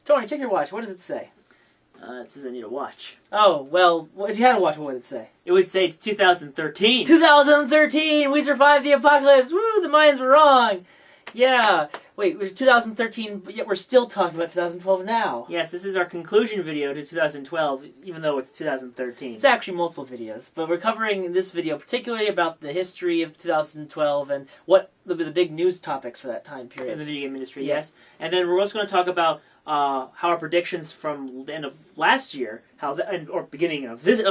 Tony, check your watch. What does it say? It says I need a watch. Oh, well, if you had a watch, what would it say? It would say it's 2013. 2013! We survived the apocalypse! Woo! The Mayans were wrong! Yeah. Wait, it was 2013, but yet we're still talking about 2012 now. Yes, this is our conclusion video to 2012, even though it's 2013. It's actually multiple videos, but we're covering in this video particularly about the history of 2012 and what the big news topics for that time period. In the video game industry, yes. And then we're also going to talk about how our predictions from the end of last year, or beginning of this,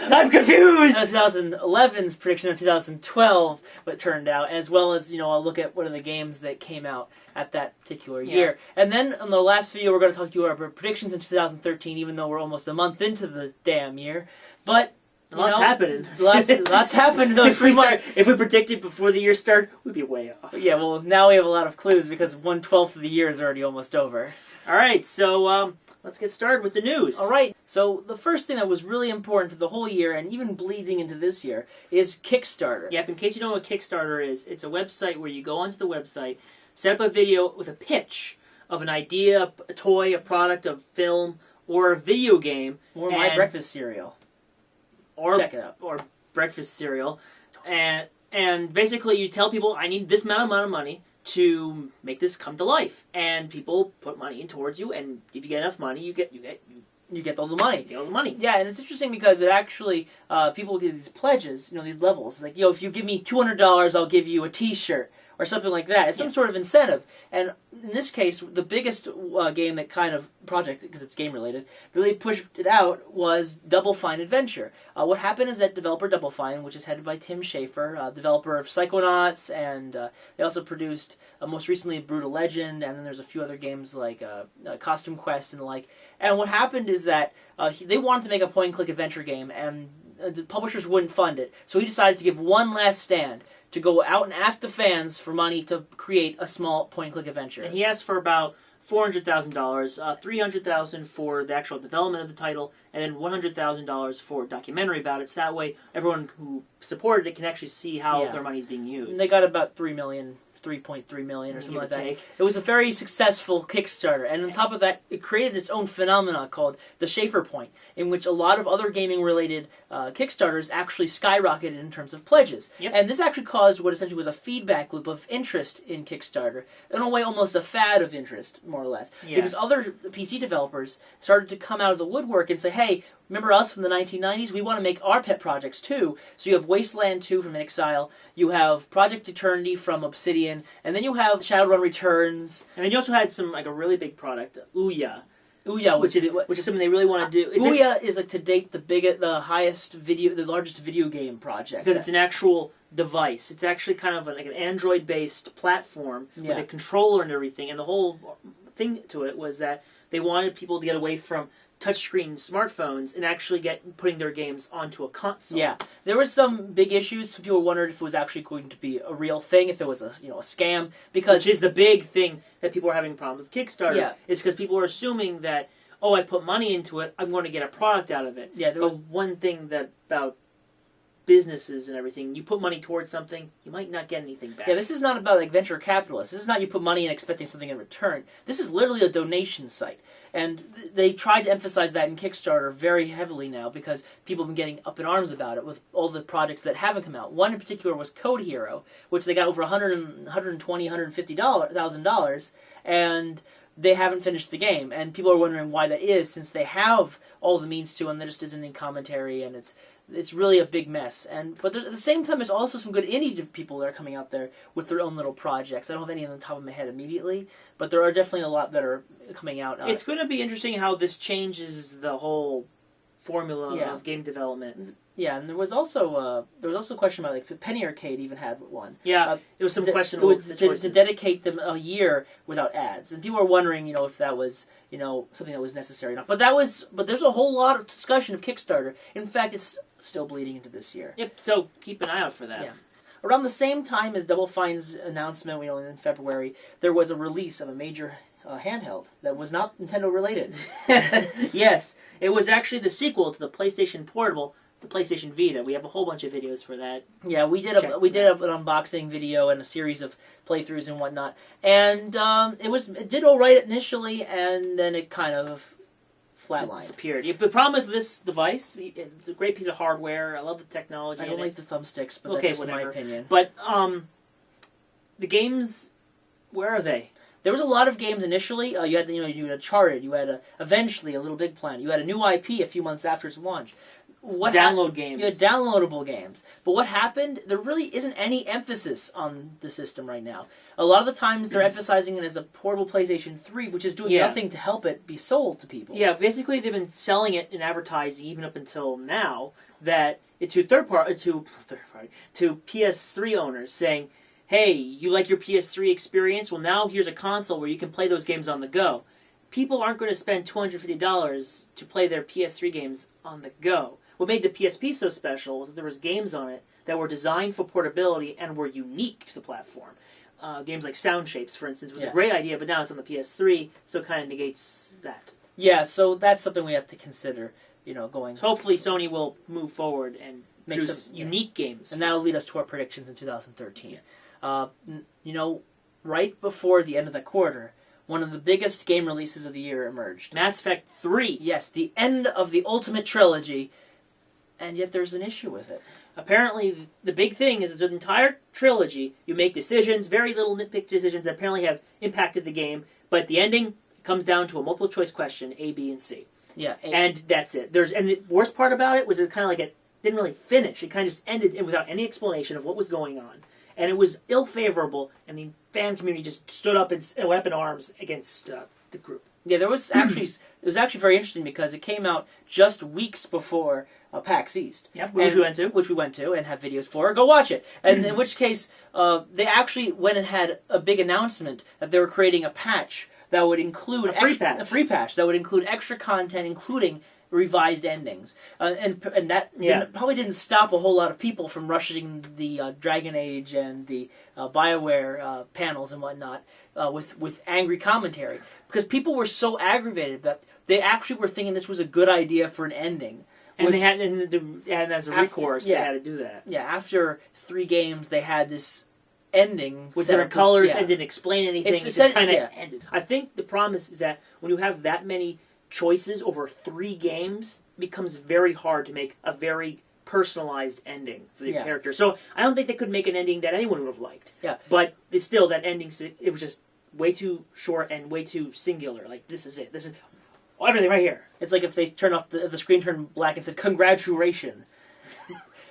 I'm confused! 2011's prediction of 2012, what turned out, as well as, I'll look at what are the games that came out at that particular year. And then, in the last video, we're going to talk to you about our predictions in 2013, even though we're almost a month into the damn year. But, lots happening. Lots happened in those 3 months. If we predicted before the year started, we'd be way off. Yeah, well, now we have a lot of clues, because 1/12 of the year is already almost over. Alright, so, let's get started with the news. Alright, so the first thing that was really important for the whole year, and even bleeding into this year, is Kickstarter. Yep, in case you don't know what Kickstarter is, it's a website where you go onto the website, set up a video with a pitch of an idea, a toy, a product, a film, or a video game. Or my breakfast cereal. Check it out. Or breakfast cereal. And basically you tell people, I need this amount of money to make this come to life, and people put money in towards you, and if you get enough money, you get all the money. You get all the money. Yeah, and it's interesting because it actually people get these pledges, these levels. Like, if you give me $200, I'll give you a T-shirt or something like that. It's some sort of incentive. And in this case, the biggest game that kind of project, because it's game related, really pushed it out was Double Fine Adventure. What happened is that developer Double Fine, which is headed by Tim Schafer, developer of Psychonauts, and they also produced most recently Brutal Legend, and then there's a few other games like Costume Quest and the like. And what happened is that they wanted to make a point-and-click adventure game, and the publishers wouldn't fund it. So he decided to give one last stand, to go out and ask the fans for money to create a small point-and-click adventure. And he asked for about $400,000, $300,000 for the actual development of the title, and then $100,000 for a documentary about it. So that way, everyone who supported it can actually see how their money is being used. And they got about $3.3 million or something like that. It was a very successful Kickstarter, and on top of that, it created its own phenomena called the Schafer Point, in which a lot of other gaming-related Kickstarters actually skyrocketed in terms of pledges. Yep. And this actually caused what essentially was a feedback loop of interest in Kickstarter, in a way almost a fad of interest, more or less. Yeah. Because other PC developers started to come out of the woodwork and say, hey, remember us from the 1990s? We want to make our pet projects too. So you have Wasteland 2 from Exile, you have Project Eternity from Obsidian, and then you have Shadowrun Returns. And then you also had a really big product, Ouya. Ouya, which is something they really want to do. Ouya is to date the largest video game project. Because it's an actual device. It's actually kind of like an Android-based platform with a controller and everything. And the whole thing to it was that they wanted people to get away from touchscreen smartphones and actually putting their games onto a console. Yeah, there were some big issues. People wondered if it was actually going to be a real thing, if it was a scam. Which is the big thing that people are having problems with Kickstarter. Yeah. Is because people are assuming that, oh, I put money into it, I'm going to get a product out of it. Yeah. But one thing about businesses and everything, you put money towards something, you might not get anything back. Yeah, this is not about venture capitalists. This is not you put money in expecting something in return. This is literally a donation site. And they tried to emphasize that in Kickstarter very heavily now because people have been getting up in arms about it with all the projects that haven't come out. One in particular was Code Hero, which they got over $120,000, $150,000, and they haven't finished the game. And people are wondering why that is, since they have all the means to, and there just isn't any commentary, and it's really a big mess. But at the same time, there's also some good indie people that are coming out there with their own little projects. I don't have any on the top of my head immediately, but there are definitely a lot that are coming out. It's going to be interesting how this changes the whole formula of game development. Yeah, and there was also a question about Penny Arcade even had one. Yeah, it was some questionable. It was to dedicate them a year without ads, and people were wondering, if that was something that was necessary or not. But there's a whole lot of discussion of Kickstarter. In fact, it's still bleeding into this year. Yep. So keep an eye out for that. Yeah. Around the same time as Double Fine's announcement, in February, there was a release of a major handheld that was not Nintendo related. Yes, it was actually the sequel to the PlayStation Portable, the PlayStation Vita. We have a whole bunch of videos for that. Yeah, we did an unboxing video and a series of playthroughs and whatnot, and it did all right initially, and then it kind of flatlined. Disappeared. Yeah, the problem with this device, it's a great piece of hardware. I love the technology. I don't like the thumbsticks, but okay, that's just whatever. my opinion. But the games, where are they? There was a lot of games initially. You had Uncharted. You had eventually a Little Big Planet. You had a new IP a few months after its launch. Download games. You had downloadable games. But what happened? There really isn't any emphasis on the system right now. A lot of the times they're emphasizing it as a portable PlayStation 3, which is doing nothing to help it be sold to people. Yeah, basically they've been selling it in advertising even up until now that to PS3 owners saying, hey, you like your PS3 experience? Well, now here's a console where you can play those games on the go. People aren't going to spend $250 to play their PS3 games on the go. What made the PSP so special was that there was games on it that were designed for portability and were unique to the platform. Games like Sound Shapes, for instance, was a great idea, but now it's on the PS3, so it kind of negates that. Yeah, so that's something we have to consider, going. So hopefully Sony will move forward and make some unique games. And that'll lead us to our predictions in 2013. Right before the end of the quarter, one of the biggest game releases of the year emerged. Mass Effect 3. Yes, the end of the Ultimate Trilogy, and yet there's an issue with it. Apparently, the big thing is that the entire trilogy, you make decisions, very little nitpick decisions that apparently have impacted the game, but the ending comes down to a multiple choice question, A, B, and C. Yeah. And that's it. And the worst part about it was it kind of like it didn't really finish. It kind of just ended without any explanation of what was going on. And it was ill-favorable, and the fan community just stood up and went up in arms against the group. Yeah, it was actually very interesting because it came out just weeks before PAX East. Yep, which we went to and have videos for. Go watch it. And in which case, they actually went and had a big announcement that they were creating a patch that would include a free patch that would include extra content, including revised endings, and that probably didn't stop a whole lot of people from rushing the Dragon Age and the Bioware panels and whatnot with angry commentary, because people were so aggravated that they actually were thinking this was a good idea for an ending. And as a recourse, they had to do that. Yeah, after 3 games, they had this ending with different colors and didn't explain anything. It just kind of ended. I think the problem is that when you have that many choices over 3 games, it becomes very hard to make a very personalized ending for the character. So I don't think they could make an ending that anyone would have liked. Yeah. But still, that ending, it was just way too short and way too singular. Like, this is it. This is everything right here. It's like if they turned off the screen turned black and said "Congratulations."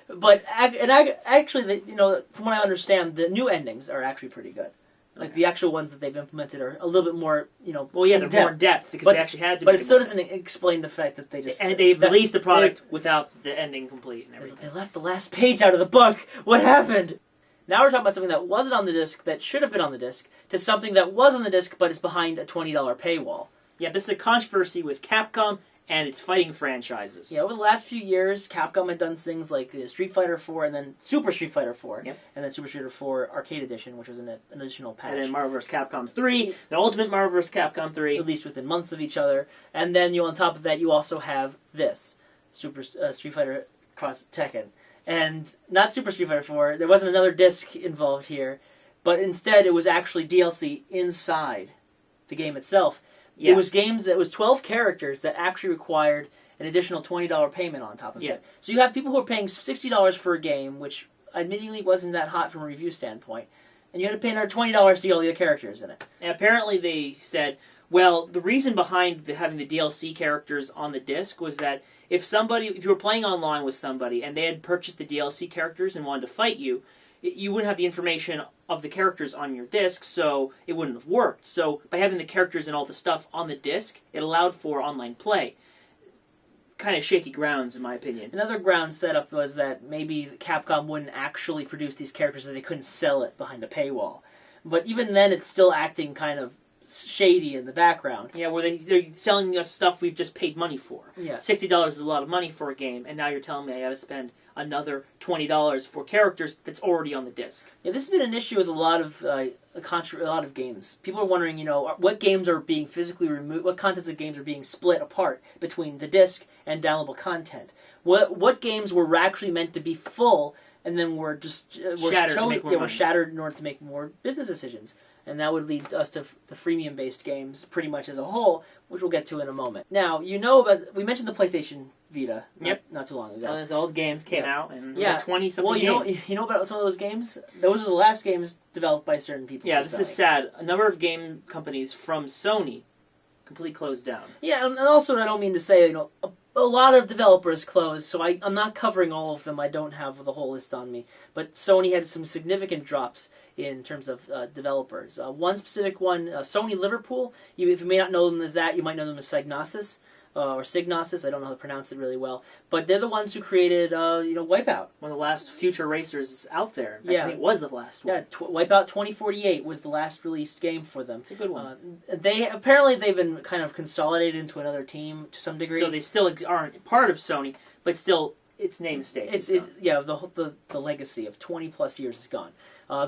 But actually, from what I understand, the new endings are actually pretty good. Like the actual ones that they've implemented are a little bit more, they're more in depth because they actually had to. But it still doesn't explain the fact that they just they released the product without the ending complete and everything. They left the last page out of the book. What happened? Now we're talking about something that wasn't on the disc that should have been on the disc to something that was on the disc but is behind a $20 paywall. Yeah, this is a controversy with Capcom and its fighting franchises. Yeah, over the last few years, Capcom had done things like Street Fighter 4 and then Super Street Fighter 4, and then Super Street Fighter 4 Arcade Edition, which was an additional patch. And then Marvel vs. Capcom 3, the Ultimate Marvel vs. Capcom 3. Released within months of each other. And then on top of that, you also have this, Super Street Fighter Cross Tekken. And not Super Street Fighter 4, there wasn't another disc involved here, but instead it was actually DLC inside the game itself. Yeah. It was games that was 12 characters that actually required an additional $20 payment on top of it. So you have people who are paying $60 for a game, which admittedly wasn't that hot from a review standpoint, and you had to pay another $20 to get all the characters in it. And apparently they said, well, the reason behind having the DLC characters on the disc was that if you were playing online with somebody and they had purchased the DLC characters and wanted to fight you, you wouldn't have the information of the characters on your disc, so it wouldn't have worked. So by having the characters and all the stuff on the disc, it allowed for online play. Kind of shaky grounds, in my opinion. Another ground setup was that maybe Capcom wouldn't actually produce these characters, and they couldn't sell it behind a paywall. But even then, it's still acting kind of shady in the background. Yeah, where they're selling us stuff we've just paid money for. Yeah. $60 is a lot of money for a game, and now you're telling me I gotta spend another $20 for characters that's already on the disc. Yeah, this has been an issue with a lot of games. People are wondering, what games are being physically removed, what contents of games are being split apart between the disc and downloadable content. What games were actually meant to be full and then were just were shattered in order to make more business decisions. And that would lead us to the freemium-based games pretty much as a whole, which we'll get to in a moment. Now, we mentioned the PlayStation Vita not too long ago. Those old games came out, and 20-something games. You know about some of those games? Those are the last games developed by certain people. Yeah, this is sad. A number of game companies from Sony completely closed down. Yeah, and also I don't mean to say, a lot of developers closed, so I'm not covering all of them. I don't have the whole list on me. But Sony had some significant drops in terms of developers. One specific one, Sony Liverpool. If you may not know them as that, you might know them as Psygnosis. Or Psygnosis, I don't know how to pronounce it really well. But they're the ones who created, Wipeout. One of the last future racers out there. I think it was the last one. Yeah, Wipeout 2048 was the last released game for them. It's a good one. They've been kind of consolidated into another team to some degree. So they still aren't part of Sony, but still, its name stays. The legacy of 20 plus years is gone.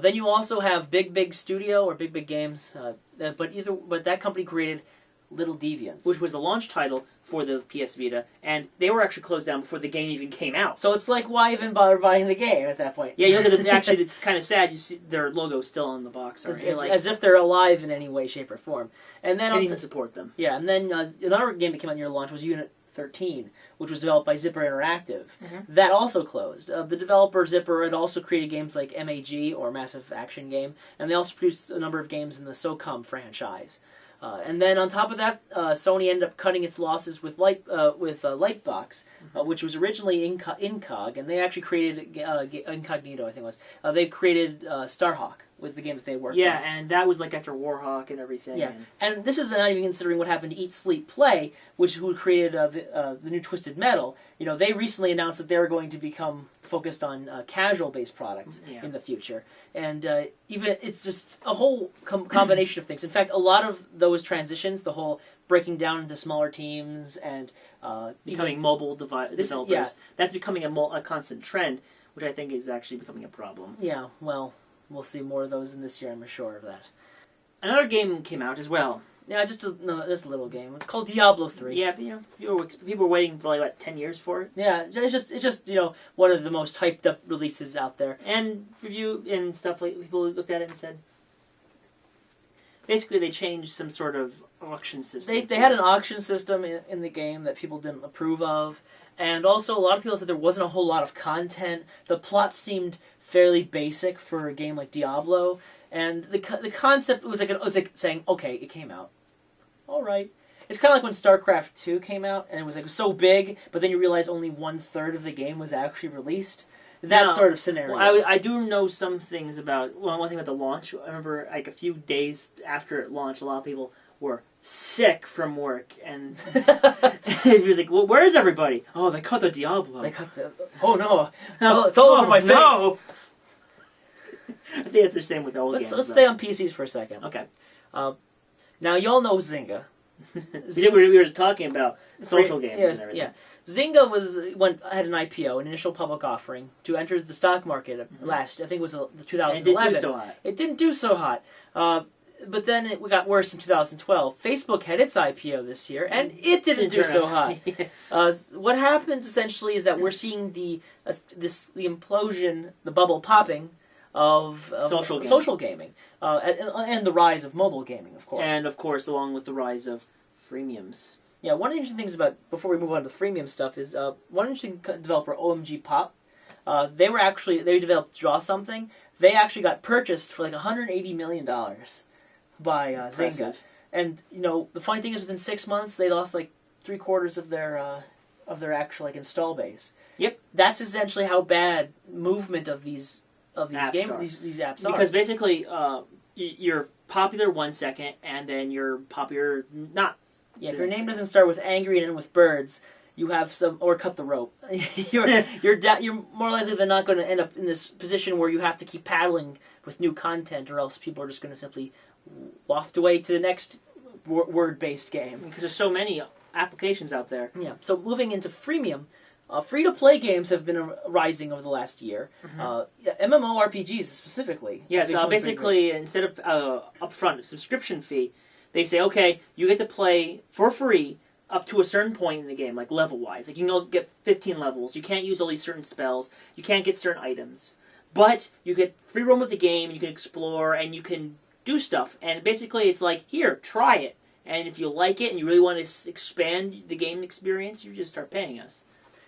Then you also have BigBig Studio or BigBig Games, but that company created Little Deviants, which was the launch title for the PS Vita, and they were actually closed down before the game even came out. So it's like, why even bother buying the game at that point? Yeah, you look at actually, it's kind of sad. You see their logo still on the box, as if they're alive in any way, shape, or form. And then can't even support them. Yeah, and then another game that came out near launch was Unit 13, which was developed by Zipper Interactive. Mm-hmm. That also closed. The developer Zipper had also created games like MAG, or Massive Action Game, and they also produced a number of games in the SOCOM franchise. And then on top of that, Sony ended up cutting its losses with Lightbox, which was originally Incog, and they actually created Incognito, I think it was. They created Starhawk, was the game that they worked on. Yeah, and that was like after Warhawk and everything. Yeah, and this is not even considering what happened to Eat, Sleep, Play, who created the new Twisted Metal. They recently announced that they were going to become focused on casual-based products in the future. And even it's just a whole combination of things. In fact, a lot of those transitions, the whole breaking down into smaller teams and becoming mobile developers, that's becoming a constant trend, which I think is actually becoming a problem. Yeah, well, we'll see more of those in this year, I'm sure of that. Another game came out as well. Yeah, just a little game. It's called Diablo 3. Yeah, but people were waiting for like 10 years for it. Yeah, it's just one of the most hyped up releases out there. And review and stuff, like people looked at it and said, basically they changed some sort of auction system. They had an auction system in the game that people didn't approve of, and also a lot of people said there wasn't a whole lot of content. The plot seemed fairly basic for a game like Diablo. And the concept was like saying, okay, it came out. All right. It's kind of like when StarCraft 2 came out, and it was like so big, but then you realize only 1/3 of the game was actually released. That sort of scenario. Well, I do know some things about, one thing about the launch. I remember like a few days after it launched, a lot of people were sick from work, and it was like, well, where is everybody? Oh, they cut the Diablo. Oh no. It's all over my face. No. I think it's the same with all games. Let's stay on PCs for a second. Okay. Now, y'all know Zynga. we were just talking about social games and everything. Yeah. Zynga had an IPO, an initial public offering, to enter the stock market last, I think it was 2011. And it didn't do so hot. It didn't do so hot. But then it got worse in 2012. Facebook had its IPO this year, and it didn't do so hot. What happens, essentially, is that we're seeing the implosion, the bubble popping, of social gaming, and the rise of mobile gaming, of course. And, of course, along with the rise of freemiums. Yeah, one of the interesting things before we move on to the freemium stuff, is one interesting developer, OMG Pop, they developed Draw Something. They actually got purchased for like $180 million by Zynga. And, the funny thing is, within 6 months, they lost like 3/4 of their actual install base. Yep. That's essentially how bad movement of these apps are. Because basically, you're popular 1 second, and then you're popular not. Yeah, if your name doesn't start with angry and end with birds, you have or cut the rope. You're more likely than not going to end up in this position where you have to keep paddling with new content, or else people are just going to simply waft away to the next word-based game. Because there's so many applications out there. Yeah. So moving into freemium. Free-to-play games have been rising over the last year. MMORPGs specifically. Yeah, so basically, instead of upfront subscription fee, they say, okay, you get to play for free up to a certain point in the game, like level-wise. Like, you can only get 15 levels. You can't use all these certain spells. You can't get certain items. But you get free roam with the game, and you can explore, and you can do stuff. And basically, it's like, here, try it. And if you like it and you really want to expand the game experience, you just start paying us.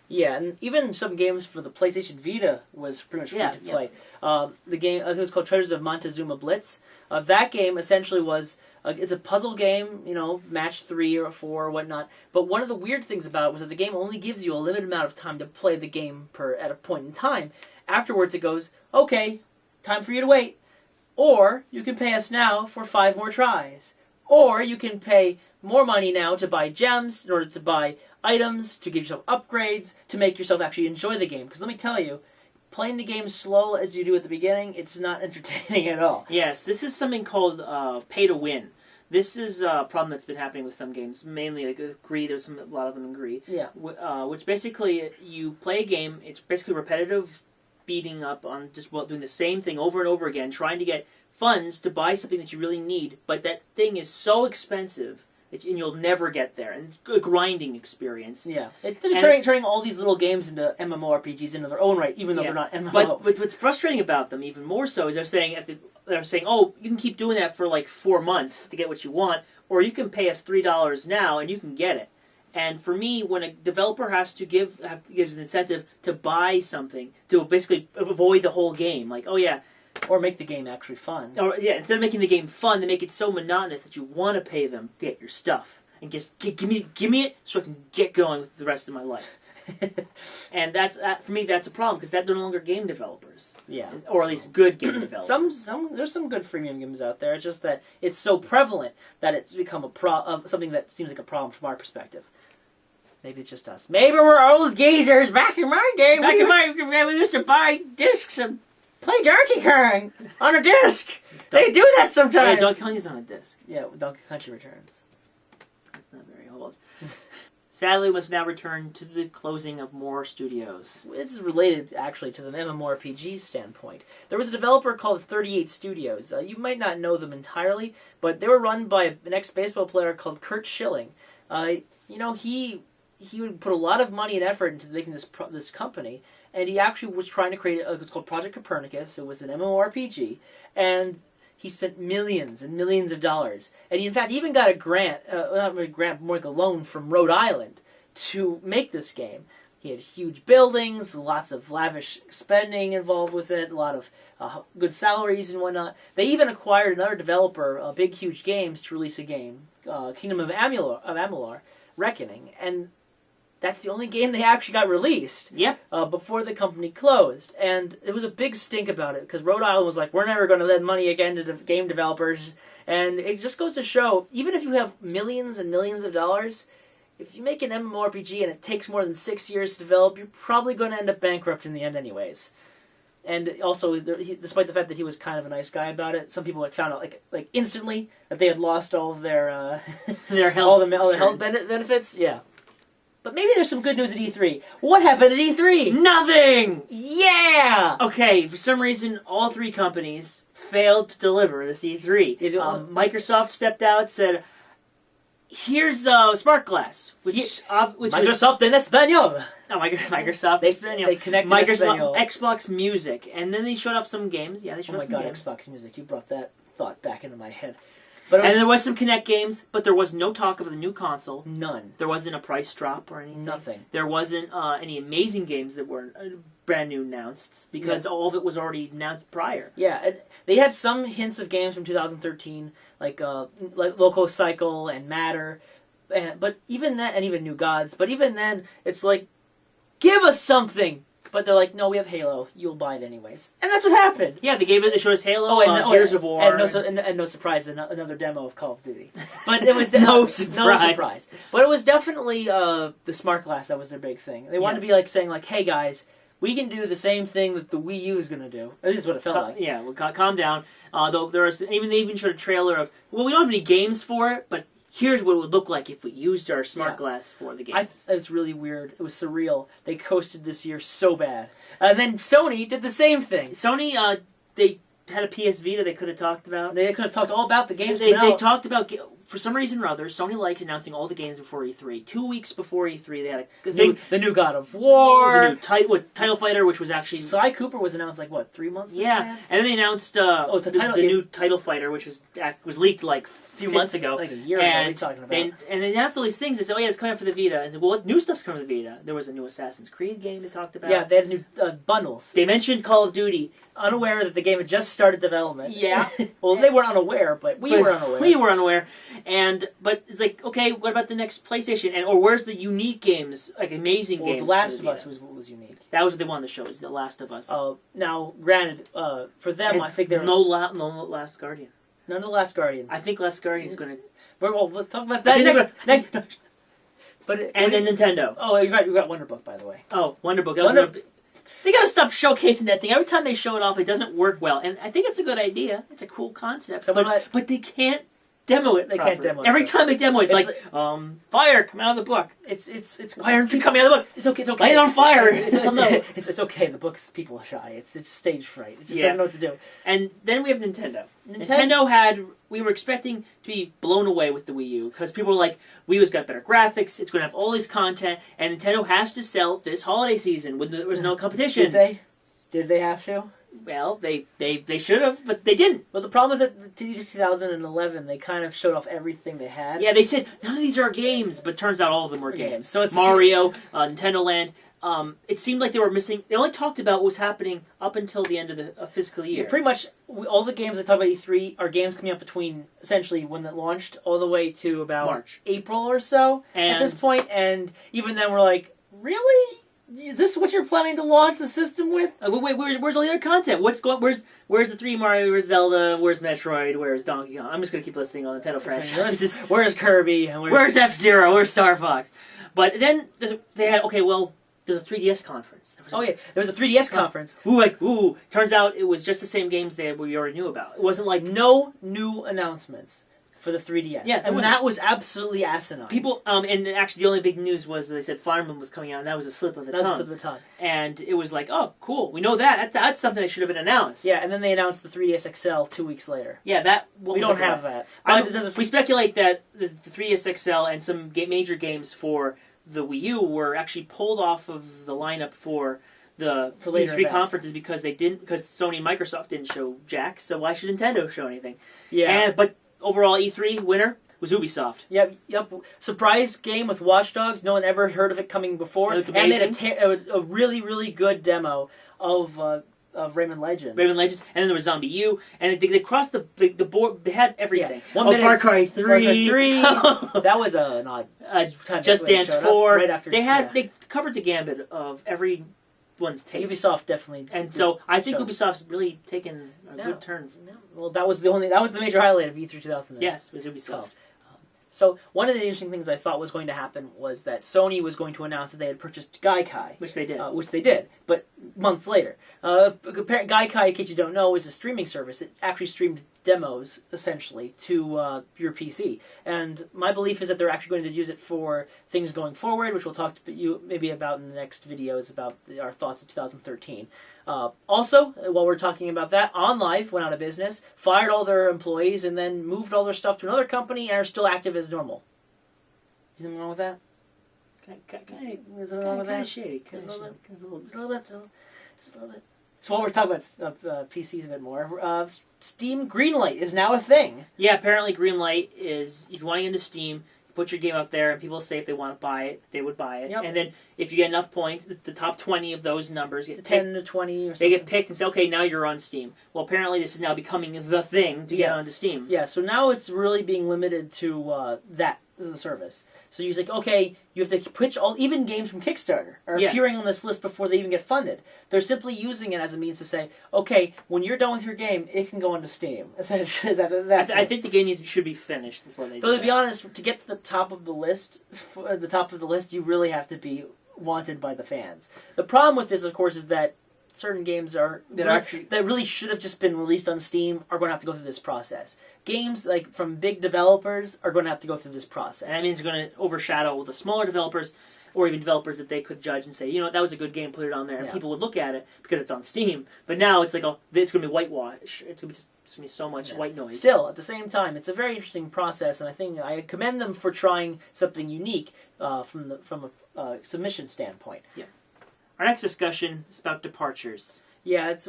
Yeah, and even some games for the PlayStation Vita was pretty much free to play. The game, I think it was called Treasures of Montezuma Blitz. That game essentially was, it's a puzzle game, you know, match 3 or 4 or whatnot. But one of the weird things about it was that the game only gives you a limited amount of time to play the game at a point in time. Afterwards it goes, okay, time for you to wait. Or you can pay us now for 5 more tries. Or you can pay more money now to buy gems, in order to buy items, to give yourself upgrades, to make yourself actually enjoy the game. Because let me tell you, playing the game slow as you do at the beginning, it's not entertaining at all. Yes, this is something called pay to win. This is a problem that's been happening with some games, mainly like Greed. There's a lot of them in Greed. Yeah. Which basically, you play a game, it's basically repetitive beating up on just doing the same thing over and over again, trying to get funds to buy something that you really need, but that thing is so expensive and you'll never get there. And it's a grinding experience. Yeah. It's turning all these little games into MMORPGs into their own right, even though they're not MMOs. But what's frustrating about them, even more so, is they're saying, oh, you can keep doing that for like 4 months to get what you want, or you can pay us $3 now and you can get it. And for me, when a developer has to gives an incentive to buy something, to basically avoid the whole game, like, oh yeah, or make the game actually fun. Or yeah, instead of making the game fun, they make it so monotonous that you want to pay them to get your stuff and just give me it so I can get going with the rest of my life. And for me, that's a problem because they're no longer game developers. Yeah, or at least good game developers. There's some good freemium games out there. It's just that it's so prevalent that it's become something that seems like a problem from our perspective. Maybe it's just us. Maybe we're old geezers. Back in my day, we used to buy discs and play Donkey Kong on a disc. They do that sometimes. Oh, yeah, Donkey Kong is on a disc. Yeah, Donkey Country Returns. That's not very old. Sadly, we must now return to the closing of more studios. This is related, actually, to the MMORPG standpoint. There was a developer called 38 Studios. You might not know them entirely, but they were run by an ex-baseball player called Kurt Schilling. He would put a lot of money and effort into making this company, and he actually was trying to create it's called Project Copernicus. It was an MMORPG, and he spent millions and millions of dollars. And he, in fact, even got a grant, not really a grant, more like a loan from Rhode Island to make this game. He had huge buildings, lots of lavish spending involved with it, a lot of good salaries and whatnot. They even acquired another developer, Big Huge Games, to release a game, Kingdom of Amalur, Reckoning, and that's the only game they actually got released. Yep. Before the company closed. And it was a big stink about it, because Rhode Island was like, we're never going to lend money again to game developers. And it just goes to show, even if you have millions and millions of dollars, if you make an MMORPG and it takes more than 6 years to develop, you're probably going to end up bankrupt in the end anyways. And also, despite the fact that he was kind of a nice guy about it, some people found out like instantly that they had lost all of their all the health benefits. Yeah. But maybe there's some good news at E3. What happened at E3? Nothing! Yeah! Okay, for some reason, all 3 companies failed to deliver this E3. Microsoft stepped out, said, here's SmartGlass, which Microsoft en español. No, Microsoft. They connected Microsoft, Xbox Music, and then they showed off some games. Yeah, they showed off some games. Xbox Music! You brought that thought back into my head. And there was some Kinect games, but there was no talk of the new console. None. There wasn't a price drop or anything. Nothing. There wasn't any amazing games that were brand new announced, because all of it was already announced prior. Yeah, and they had some hints of games from 2013, like Loco Cycle and Matter, but even then, and even New Gods. But even then, it's like, give us something. But they're like, no, we have Halo. You'll buy it anyways, and that's what happened. Yeah, they showed us Halo, Gears of War, and no surprise, another demo of Call of Duty. But it was no surprise. But it was definitely the SmartGlass that was their big thing. They wanted to be like saying like, hey guys, we can do the same thing that the Wii U is going to do. At least what it felt like. Yeah, well, calm down. Though they even showed a trailer of, well, we don't have any games for it, but here's what it would look like if we used our SmartGlass for the games. It was really weird. It was surreal. They coasted this year so bad. And then Sony did the same thing. Sony, they had a PS Vita they could have talked about. They could have talked all about the games. They talked about, for some reason or other, Sony likes announcing all the games before E3. 2 weeks before E3, they had the new God of War, the new Title Fighter, which was actually Sly Cooper was announced like what, 3 months? Yeah, and then they announced the new Title Fighter, which was leaked like a few months ago, like a year ago. What are you talking about? And they announced all these things. They said, "Oh yeah, it's coming out for the Vita." And I said, "Well, what new stuff's coming to the Vita?" There was a new Assassin's Creed game they talked about. Yeah, they had new bundles. They mentioned Call of Duty. Unaware that the game had just started development. Yeah. Well, they weren't unaware, but we were unaware. We were unaware. But it's like, okay, what about the next PlayStation? Or where's the unique games, like amazing games? The Last of Us was what was unique. That was what they wanted to show, is The Last of Us. Now, granted, for them, I think they're... No Last Guardian. None of The Last Guardian. I think Last Guardian is going to... Well, we'll talk about that next. And then Nintendo. Oh, you got Wonderbook, by the way. Oh, Wonderbook. They gotta stop showcasing that thing. Every time they show it off, it doesn't work well. And I think it's a good idea. It's a cool concept. But they can't demo it. They can't demo it. Every time they demo it, it's like, fire, come out of the book. Why aren't you coming out of the book? It's okay. Light it on fire. It's okay. The book's people are shy. It's stage fright. It just doesn't know what to do. And then we have Nintendo. We were expecting to be blown away with the Wii U, because people were like, Wii U's got better graphics, it's going to have all this content, and Nintendo has to sell this holiday season when there was no competition. Did they? Did they have to? Well, they should have, but they didn't. Well, the problem is that 2011, they kind of showed off everything they had. Yeah, they said, none of these are games, but it turns out all of them were games. So it's Mario, Nintendo Land. It seemed like they were missing... They only talked about what was happening up until the end of the fiscal year. Yeah, pretty much all the games that talk about E3 are games coming up between, essentially, when it launched, all the way to about March. April or so at this point. And even then we're like, really? Is this what you're planning to launch the system with? Wait, where's all the other content? Where's the 3 Mario? Where's Zelda? Where's Metroid? Where's Donkey Kong? I'm just going to keep listing all Nintendo franchises. Where's Kirby? And where's F-Zero? Where's Star Fox? But then they had, there's a 3DS conference. There was a 3DS conference. Turns out it was just the same games we already knew about. It wasn't like... No new announcements for the 3DS. Yeah, and that was absolutely asinine. People, and actually the only big news was they said Fire Emblem was coming out, and that was a slip of the tongue. And it was like, oh, cool, we know that. That's something that should have been announced. Yeah, and then they announced the 3DS XL 2 weeks later. Yeah, we don't have that. We speculate that the 3DS XL and some major games for the Wii U were actually pulled off of the lineup for the E3 conferences because Sony and Microsoft didn't show jack, so why should Nintendo show anything? Yeah. But overall, E3 winner was Ubisoft. Yep. Surprise game with Watch Dogs. No one ever heard of it coming before. It looked amazing. And they had a really, really good demo of Rayman Legends. And then there was Zombie U, and they crossed the board. They had everything. Yeah. Far Cry 3. That was an odd time. Just Dance 4. Right after, they covered the gambit of everyone's taste. Ubisoft definitely. And so I think Ubisoft's really taken a good turn. Well, that was the major highlight of E3 2000. Yes, was Ubisoft. So one of the interesting things I thought was going to happen was that Sony was going to announce that they had purchased Gaikai. Which they did. But months later. Gaikai, in case you don't know, is a streaming service. It actually streamed demos, essentially, to your PC. And my belief is that they're actually going to use it for things going forward, which we'll talk to you maybe about in the next videos about our thoughts of 2013. Also, while we're talking about that, OnLive went out of business, fired all their employees, and then moved all their stuff to another company and are still active as normal. Is anything wrong with that? Is there wrong with that? Shady. Just a little bit. So while we're talking about PCs a bit more, Steam Greenlight is now a thing. Yeah, apparently Greenlight is, if you want to get into Steam, put your game up there, and people say if they want to buy it, they would buy it. Yep. And then if you get enough points, the top 20 of those numbers get 10 to 20 or something. They get picked and say, okay, now you're on Steam. Well, apparently this is now becoming the thing to get onto Steam. Yeah, so now it's really being limited to that service. So you're like, okay, you have to pitch even games from Kickstarter are appearing on this list before they even get funded. They're simply using it as a means to say, okay, when you're done with your game, it can go onto Steam. I think the game should be finished before they do that. To be honest, to get to the top of the list, you really have to be wanted by the fans. The problem with this, of course, is that certain games that really should have just been released on Steam are going to have to go through this process. Games like from big developers are going to have to go through this process. And that means it's going to overshadow the smaller developers. or even developers that they could judge and say, you know, that was a good game, put it on there, and Yeah. people would look at it because it's on Steam. But now it's like, oh, it's going to be whitewash. It's going to be so much white noise. Still, at the same time, it's a very interesting process, and I think I commend them for trying something unique from a submission standpoint. Yeah. Our next discussion is about departures. Yeah, it's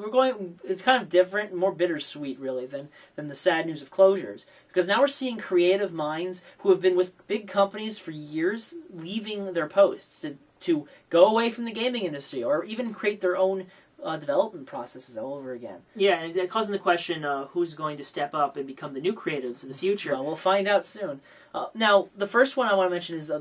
kind of different, more bittersweet, really, than the sad news of closures. Because now we're seeing creative minds who have been with big companies for years leaving their posts to go away from the gaming industry, or even create their own development processes all over again. Yeah, and it's causing the question, who's going to step up and become the new creatives in the future? Well, we'll find out soon. Now, the first one I want to mention is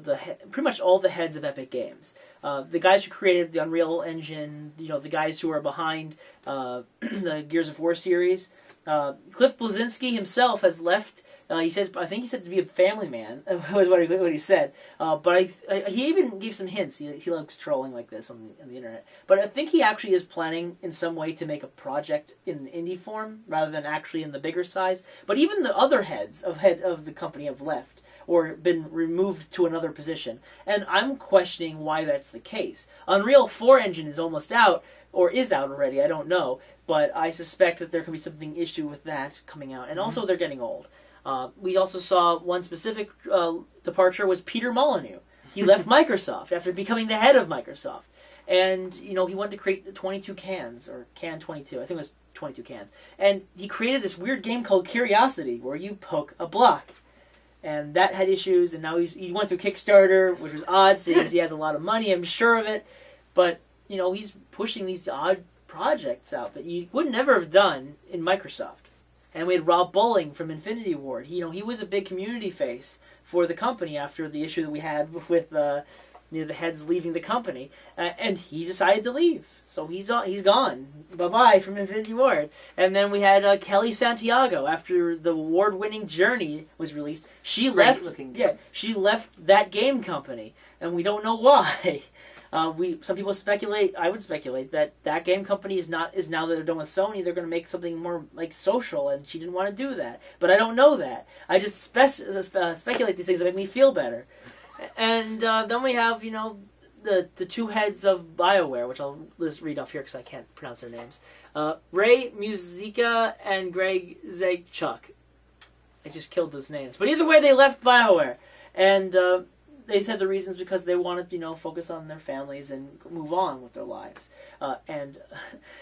pretty much all the heads of Epic Games. The guys who created the Unreal Engine, you know, the guys who are behind the Gears of War series. Cliff Bleszinski himself has left. I think he said to be a family man, was what he said. But he even gave some hints. He likes trolling like this on the internet. But I think he actually is planning in some way to make a project in indie form rather than actually in the bigger size. But even the other heads of the company have left or been removed to another position. And I'm questioning why that's the case. Unreal 4 engine is almost out, or is out already, I don't know. But I suspect that there could be something issue with that coming out. And also they're getting old. We also saw one specific departure was Peter Molyneux. He left Microsoft after becoming the head of Microsoft. And, you know, he wanted to create 22 cans, or Can 22. I think it was 22 cans. And he created this weird game called Curiosity, where you poke a block. And that had issues, and now he went through Kickstarter, which was odd, since he has a lot of money, I'm sure of it. But, you know, he's pushing these odd projects out that you would never have done in Microsoft. And we had Rob Bowling from Infinity Ward. He was a big community face for the company after the issue that we had with the heads leaving the company, and he decided to leave. So he's gone. Bye-bye from Infinity Ward. And then we had Kelly Santiago after the award-winning Journey was released. She left that game company, and we don't know why. Some people speculate. I would speculate that game company is now that they're done with Sony, they're going to make something more like social, and she didn't want to do that. But I don't know that. I just speculate these things to make me feel better. And then we have, you know, the two heads of BioWare, which I'll just read off here because I can't pronounce their names. Ray Muzica and Greg Zaychuk. I just killed those names. But either way, they left BioWare. And they said the reasons because they wanted, you know, focus on their families and move on with their lives. And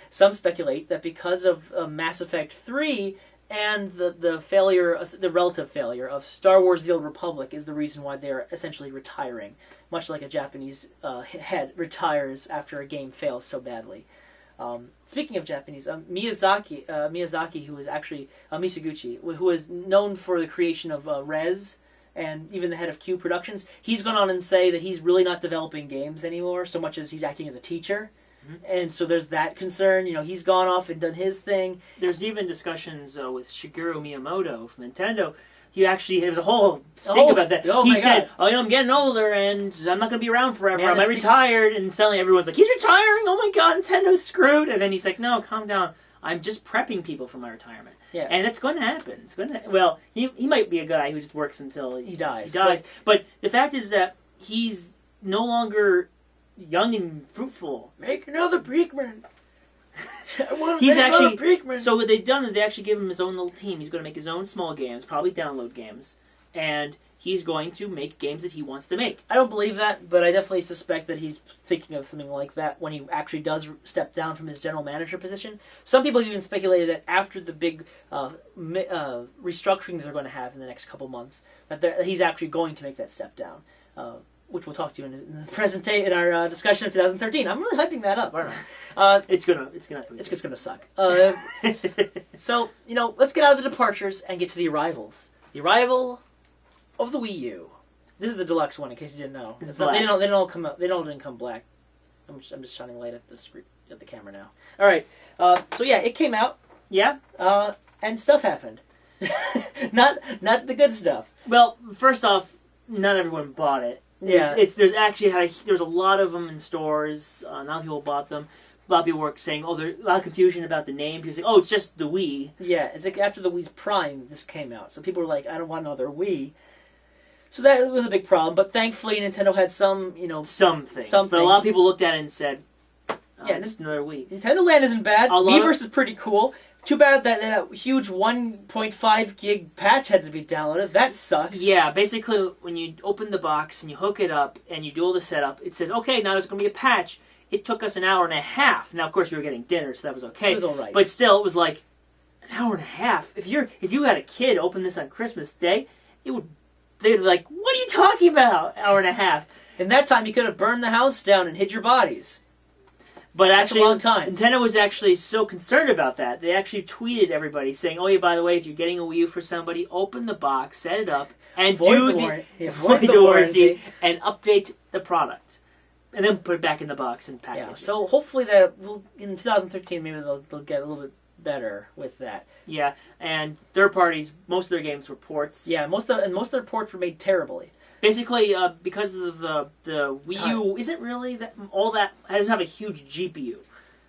some speculate that because of Mass Effect 3... and the relative failure of Star Wars The Old Republic is the reason why they're essentially retiring, much like a Japanese head retires after a game fails so badly. Speaking of Japanese, Miyazaki, who is actually Misaguchi, who is known for the creation of Rez, and even the head of Q Productions, he's gone on and say that he's really not developing games anymore, so much as he's acting as a teacher. And so there's that concern. You know, he's gone off and done his thing. There's even discussions with Shigeru Miyamoto from Nintendo. There's a whole stink about that. He said, "Oh, you know, I'm getting older, and I'm not going to be around forever. I'm retired." And suddenly everyone's like, "He's retiring! Oh my God, Nintendo's screwed!" And then he's like, "No, calm down. I'm just prepping people for my retirement." Yeah. And it's going to happen. Well, he might be a guy who just works until he dies. But the fact is that he's no longer young and fruitful. Make another Brickman. So what they've done is they actually give him his own little team. He's going to make his own small games, probably download games, and he's going to make games that he wants to make. I don't believe that, but I definitely suspect that he's thinking of something like that when he actually does step down from his general manager position. Some people have even speculated that after the big restructuring that they're going to have in the next couple months, that he's actually going to make that step down. Which we'll talk to in our discussion of 2013. I'm really hyping that up, aren't I? It's gonna suck. So, you know, let's get out of the departures and get to the arrivals. The arrival of the Wii U. This is the deluxe one, in case you didn't know. They don't all come out. They didn't come black. I'm just shining light at the screen, at the camera now. All right. So yeah, it came out. Yeah. And stuff happened. not the good stuff. Well, first off, not everyone bought it. Yeah, there's a lot of them in stores. A lot of people bought them. A lot of people were saying, there's a lot of confusion about the name. People saying, it's just the Wii. Yeah, it's like after the Wii's Prime, this came out. So people were like, I don't want another Wii. So that was a big problem, but thankfully Nintendo had some, some things. But a lot of people looked at it and said, yeah, just another Wii. Nintendo Land isn't bad. Miiverse is pretty cool. Too bad that huge 1.5 gig patch had to be downloaded. That sucks. Yeah, basically when you open the box and you hook it up and you do all the setup, it says, okay, now there's going to be a patch. It took us an hour and a half. Now, of course, we were getting dinner, so that was okay. It was all right. But still, it was like an hour and a half. If you had a kid open this on Christmas Day, they'd be like, what are you talking about? Hour and a half. In that time, you could have burned the house down and hid your bodies. But actually, a long time. Nintendo was actually so concerned about that. They actually tweeted everybody saying, "Oh yeah, by the way, if you're getting a Wii U for somebody, open the box, set it up, and do the warranty and update the product, and then put it back in the box and package it." So hopefully that in 2013 maybe they'll get a little bit better with that. Yeah, and third parties, most of their games were ports. Yeah, most of their ports were made terribly. Basically, because of the Wii U isn't really that doesn't have a huge GPU.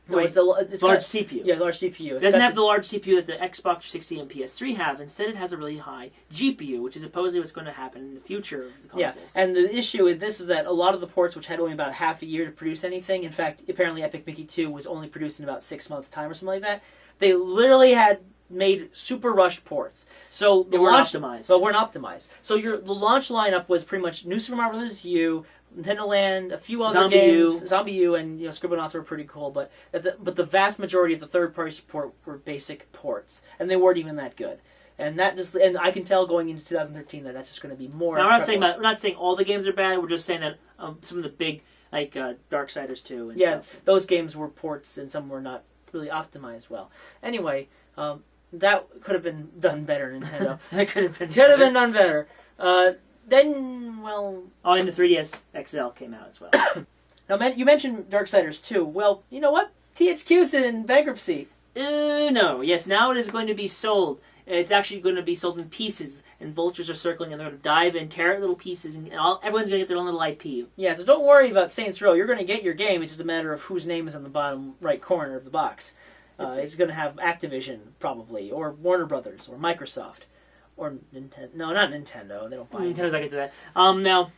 No, it's large CPU. Yeah, large CPU. It doesn't have the large CPU that the Xbox 360 and PS3 have. Instead, it has a really high GPU, which is supposedly what's going to happen in the future of the consoles. Yeah, and the issue with this is that a lot of the ports, which had only about half a year to produce anything, in fact, apparently Epic Mickey 2 was only produced in about 6 months' time or something like that, they literally had made super rushed ports. So they weren't optimized. But weren't optimized. So the launch lineup was pretty much New Super Mario Bros. U, Nintendo Land, a few other games, Zombie U, and Scribblenauts were pretty cool. But the vast majority of the third-party support were basic ports, and they weren't even that good. And I can tell going into 2013 that that's just going to be more. Now, we're not saying all the games are bad. We're just saying that some of the big like Darksiders 2 and stuff. Those games were ports, and some were not really optimized well. Anyway. That could have been done better, Nintendo. That could have been done better. Then, well... Oh, and the 3DS XL came out as well. Now, you mentioned Darksiders 2. Well, you know what? THQ's in bankruptcy. No. Yes, now it is going to be sold. It's actually going to be sold in pieces, and vultures are circling, and they're going to dive in, tear it little pieces, and everyone's going to get their own little IP. Yeah, so don't worry about Saints Row. You're going to get your game. It's just a matter of whose name is on the bottom right corner of the box. It's going to have Activision, probably, or Warner Brothers, or Microsoft, or Nintendo. No, not Nintendo. They don't buy Nintendo's not get to that. Now,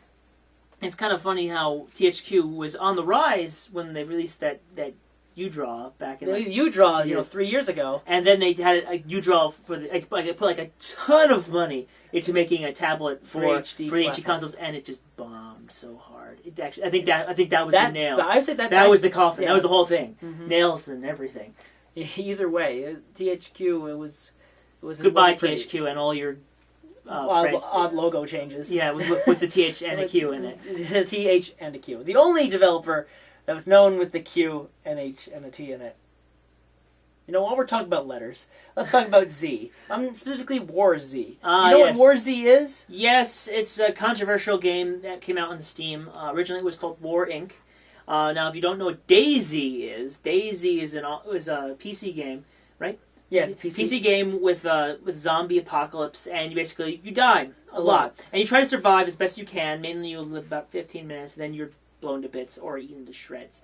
it's kind of funny how THQ was on the rise when they released that U-Draw back in U-Draw, 3 years ago. And then they had a U-Draw for the put like a ton of money into making a tablet for the HD consoles, and it just bombed so hard. It actually, I think that was the nail. I say that was the coffin. Yeah. That was the whole thing. Mm-hmm. Nails and everything. Either way, THQ, it was goodbye THQ and all your odd logo changes. Yeah, with the TH and a Q in it. The TH and a Q. The only developer that was known with the Q and H and a T in it. While we're talking about letters, let's talk about Z. Specifically WarZ. You know what WarZ is? Yes, it's a controversial game that came out on Steam. Originally it was called War Inc. Now, if you don't know what DayZ is a PC game, right? Yeah, it's a PC game with zombie apocalypse, and you die a lot. And you try to survive as best you can. Mainly you live about 15 minutes, and then you're blown to bits or eaten to shreds.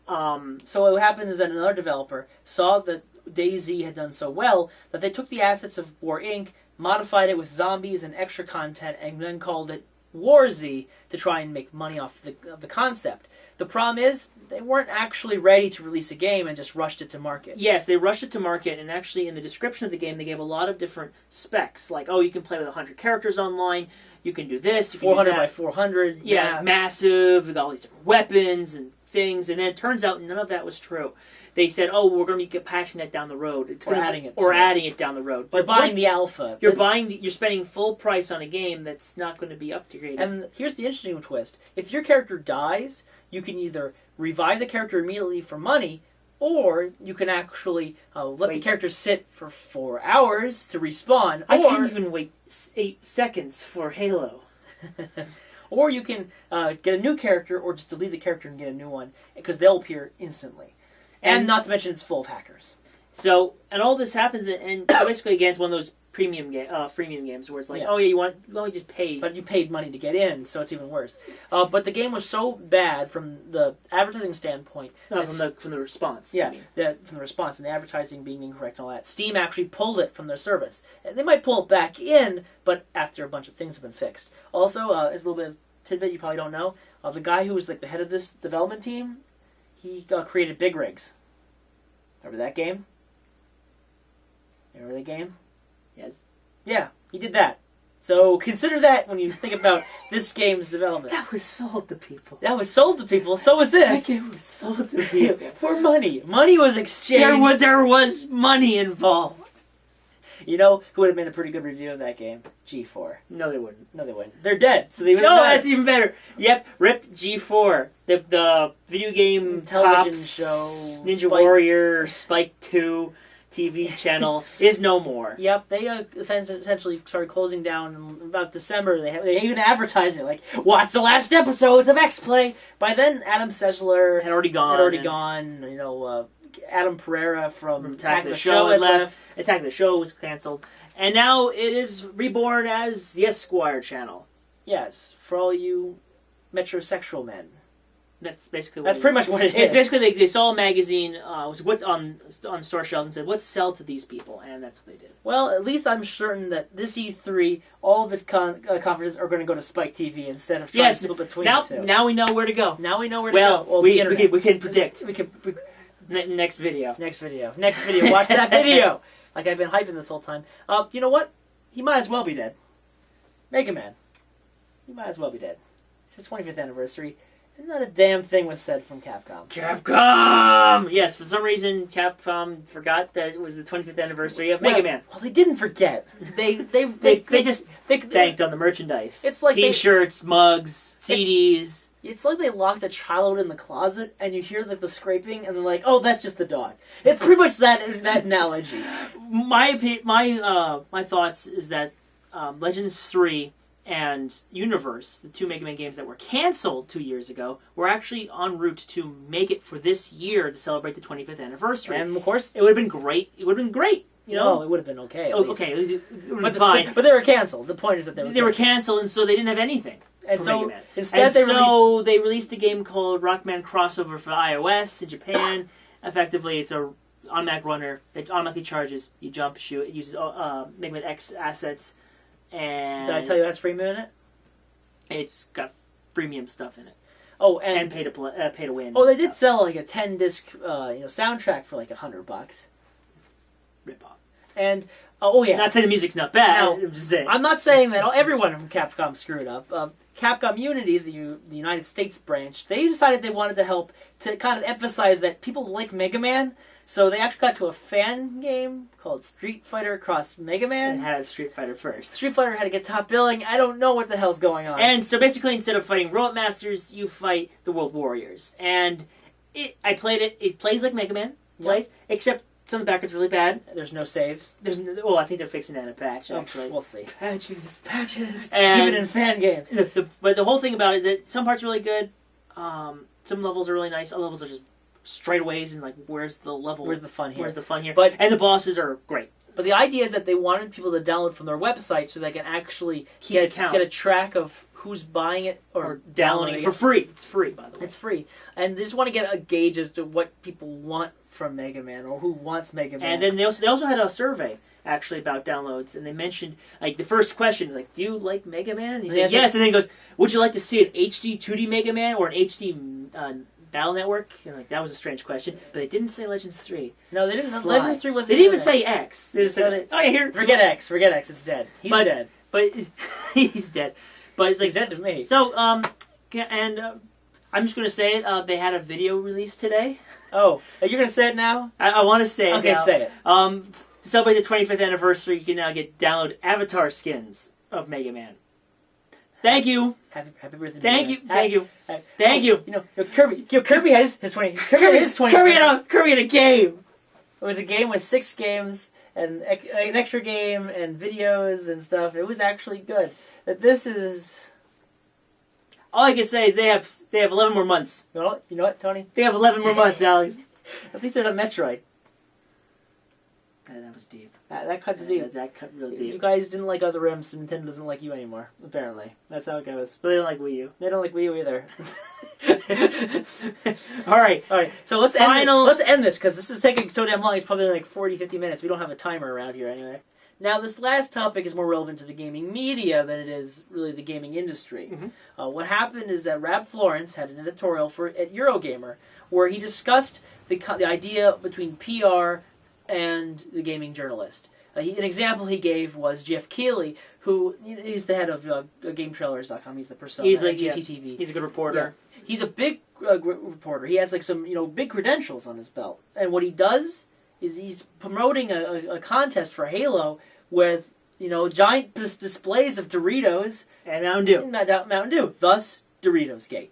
So what happened is that another developer saw that DayZ had done so well that they took the assets of War Inc., modified it with zombies and extra content, and then called it WarZ to try and make money off the concept. The problem is, they weren't actually ready to release a game and just rushed it to market. Yes, they rushed it to market, and actually in the description of the game, they gave a lot of different specs. Like, you can play with 100 characters online, you can do this, you can 400 do that. by 400. Yeah, massive, we got all these different weapons and things, and then it turns out none of that was true. They said, we're going to be patching that down the road. Adding it down the road. But you're buying the alpha. You're spending full price on a game that's not going to be upgraded. And here's the interesting twist. If your character dies, you can either revive the character immediately for money, or you can actually let the character sit for 4 hours to respawn. I can't even wait 8 seconds for Halo. Or you can get a new character, or just delete the character and get a new one, because they'll appear instantly. And not to mention it's full of hackers. So, and all this happens, and basically, again, it's one of those freemium games where it's like, Yeah. oh yeah, you only just pay. But you paid money to get in, so it's even worse. But the game was so bad from the advertising standpoint. From the response. Yeah, from the response and the advertising being incorrect and all that. Steam actually pulled it from their service. And they might pull it back in, but after a bunch of things have been fixed. Also, as a little bit of tidbit you probably don't know, the guy who was like the head of this development team, he created Big Rigs. Remember that game? Remember that game? Yes. Yeah, he did that. So consider that when you think about this game's development. That was sold to people. That was sold to people. So was this. That game was sold to people. For money. Money was exchanged. There was money involved. You know who would have made a pretty good review of that game? G4. No, they wouldn't. No, they wouldn't. They're dead, so they wouldn't. No, that's even better. Yep, RIP G4. The video game television Cops, show, Ninja Warrior, Spike 2 TV channel is no more. Yep, they essentially started closing down in about December. They even advertised it like, "Watch the last episodes of X Play." By then, Adam Sessler had already gone. You know, Adam Pereira from Attack the Show had left. Attack the Show was canceled, and now it is reborn as the Esquire channel. Yes, for all you metrosexual men. That's basically. That's pretty much what it is. It's basically they saw a magazine, what's on store shelves, and said, "Let's sell to these people," and that's what they did. Well, at least I'm certain that this E3, all the conferences are going to go to Spike TV instead of trying to split between the two. Now we know where to go. Now we know where to go. Well, we can predict. We can. Next video. Next video. Watch that video. Like I've been hyping this whole time. You know what? He might as well be dead. Mega Man. He might as well be dead. It's his 25th anniversary. And not a damn thing was said from Capcom. Capcom! Yes, for some reason Capcom forgot that it was the 25th anniversary of Mega Man. Well, they didn't forget. They just banked on the merchandise. It's like T-shirts, mugs, CDs. It's like they locked a child in the closet, and you hear the scraping, and they're like, "Oh, that's just the dog." It's pretty much that analogy. My thoughts is that Legends 3 and Universe, the two Mega Man games that were canceled 2 years ago, were actually en route to make it for this year to celebrate the 25th anniversary. And of course, it would have been great. You know, well, it would have been okay. It would have been fine. But they were canceled. The point is that they were canceled, and so they didn't have anything. And for so Mega Man. instead, they released a game called Rockman Crossover for iOS in Japan. Effectively, it's a automatic runner that automatically charges. You jump, shoot. It uses Mega Man X assets. And did I tell you that's freemium in it? It's got freemium stuff in it. Oh, and pay to win. Oh, they did sell like a 10-disc soundtrack for like $100. Rip off. And oh yeah, not saying the music's not bad. No, I'm just saying. I'm not saying that everyone from Capcom screwed up. Capcom Unity, the United States branch, they decided they wanted to help to kind of emphasize that people like Mega Man. So they actually got to a fan game called Street Fighter Cross Mega Man. It had Street Fighter first. Street Fighter had to get top billing. I don't know what the hell's going on. And so basically, instead of fighting Robot Masters, you fight the World Warriors. And I played it. It plays like Mega Man plays, except some of the background's really bad. There's no saves. Well, I think they're fixing that in a patch, actually. We'll see. Patches. And even in fan games. But the whole thing about it is that some parts are really good. Some levels are really nice. Other levels are just straightaways and like, where's the level? Where's the fun here? Where's the fun here? But, and the bosses are great. But the idea is that they wanted people to download from their website so they can actually get a track of who's buying it or downloading it for free. It's free, by the way. It's free. And they just want to get a gauge as to what people want from Mega Man or who wants Mega Man. And then they also had a survey actually about downloads, and they mentioned like the first question, like, do you like Mega Man? And he said yes, and then he goes, would you like to see an HD 2D Mega Man or an HD Battle Network? And like, that was a strange question, but they didn't say Legends 3. No, they didn't. Legends 3 wasn't. They didn't even say X. They just said, "Oh yeah, here." Forget X. It's dead. He's dead. But he's dead. But it's like he's dead to me. So I'm just gonna say it. They had a video release today. Oh, you're gonna say it now? I want to say it. Okay, now. say it. To celebrate the 25th anniversary, you can now download avatar skins of Mega Man. Thank you. Happy birthday. Thank you. Thank you. You know, Kirby had his 20. Kirby had a game. It was a game with 6 games and an extra game and videos and stuff. It was actually good. That this is. All I can say is they have 11 more months. You know what, Tony? They have 11 more months, Alex. At least they're not Metroid. That was deep. That cuts deep. That cut real deep. You guys didn't like other Rims, so Nintendo doesn't like you anymore. Apparently, that's how it goes. But they don't like Wii U. They don't like Wii U either. All right. So let's end this because this is taking so damn long. It's probably like 40, 50 minutes. We don't have a timer around here anyway. Now, this last topic is more relevant to the gaming media than it is really the gaming industry. Mm-hmm. What happened is that Rab Florence had an editorial at Eurogamer where he discussed the idea between PR and the gaming journalist. An example he gave was Jeff Keighley, who he's the head of GameTrailers.com. He's the persona. He's like GTTV. He's a good reporter. Yeah. He's a big reporter. He has like some big credentials on his belt. And what he does is he's promoting a contest for Halo with giant displays of Doritos and Mountain Dew. Mountain Dew. Thus Doritosgate.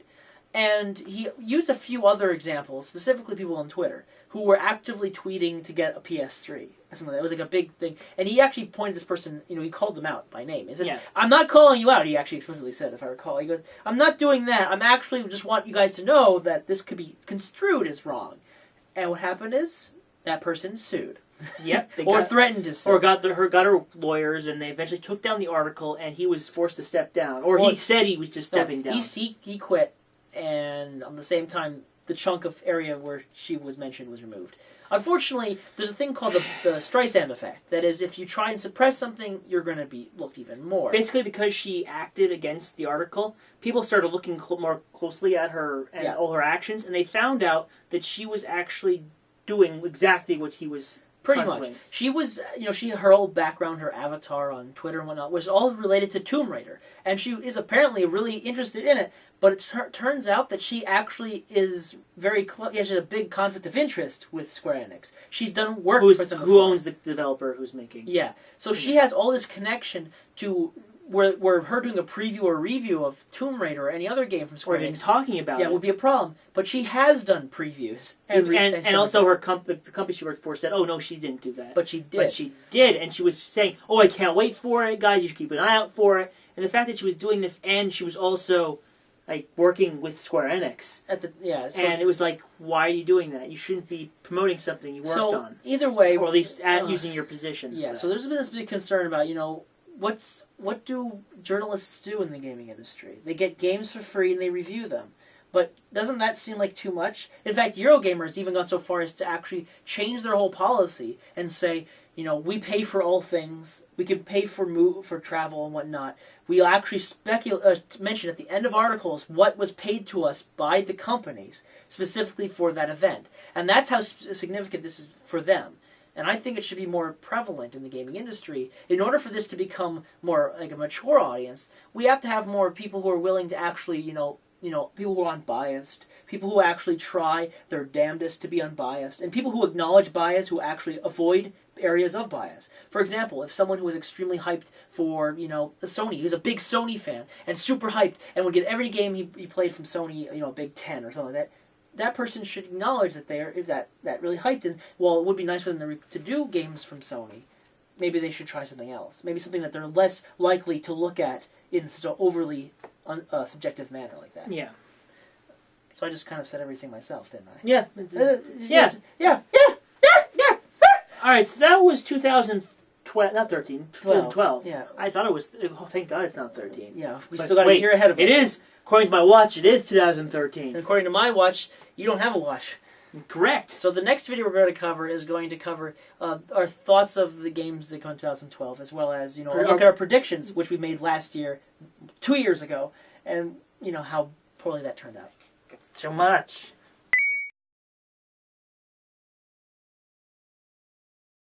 And he used a few other examples, specifically people on Twitter, who were actively tweeting to get a PS3. That was like a big thing. And he actually pointed this person, he called them out by name. He said, I'm not calling you out, he actually explicitly said, if I recall. He goes, I'm not doing that. I'm actually just want you guys to know that this could be construed as wrong. And what happened is, that person sued. Yep. Or threatened to sue. Or got her lawyers, and they eventually took down the article, and he was forced to step down. Or he said he was just stepping down. He quit, and at the same time, the chunk of area where she was mentioned was removed. Unfortunately, there's a thing called the Streisand effect. That is, if you try and suppress something, you're going to be looked even more. Basically, because she acted against the article, people started looking more closely at her and all her actions, and they found out that she was actually doing exactly what he was pretty much. She was, her whole background, her avatar on Twitter and whatnot, was all related to Tomb Raider. And she is apparently really interested in it, but it turns out that she actually is very close. Yeah, she has a big conflict of interest with Square Enix. She's done work for them before. Who owns the developer who's making. Yeah. So she has all this connection to where her doing a preview or review of Tomb Raider or any other game from Square Enix. Or even talking about it. Would be a problem. But she has done previews. And also the company she worked for said, oh, no, she didn't do that. But she did. But she did. And she was saying, oh, I can't wait for it, guys. You should keep an eye out for it. And the fact that she was doing this and she was also working with Square Enix. And it was like, why are you doing that? You shouldn't be promoting something you worked on. Either way. Or at least using your position. Yeah, so there's been this big concern about, what do journalists do in the gaming industry? They get games for free and they review them. But doesn't that seem like too much? In fact, Eurogamer has even gone so far as to actually change their whole policy and say, we pay for all things. We can pay for travel and whatnot. We'll actually mention at the end of articles what was paid to us by the companies specifically for that event. And that's how significant this is for them. And I think it should be more prevalent in the gaming industry. In order for this to become more like a mature audience, we have to have more people who are willing to actually, people who are unbiased, people who actually try their damnedest to be unbiased, and people who acknowledge bias, who actually avoid areas of bias. For example, if someone who was extremely hyped for, Sony, who's a big Sony fan, and super hyped, and would get every game he played from Sony, Big 10 or something like that, that person should acknowledge that they're that really hyped. And while it would be nice for them to do games from Sony, maybe they should try something else. Maybe something that they're less likely to look at in such an overly subjective manner like that. Yeah. So I just kind of said everything myself, didn't I? Yeah. Yeah. All right, so that was 2012, not 13, 2012. Yeah. I thought it was, thank God it's not 13. Yeah, we still got a year ahead of us. It is. According to my watch, it is 2013. And according to my watch, you don't have a watch. Correct. So the next video we're going to cover is going to cover our thoughts of the games that come in 2012, as well as, look at our predictions, which we made last year, 2 years ago, and, how poorly that turned out. So much.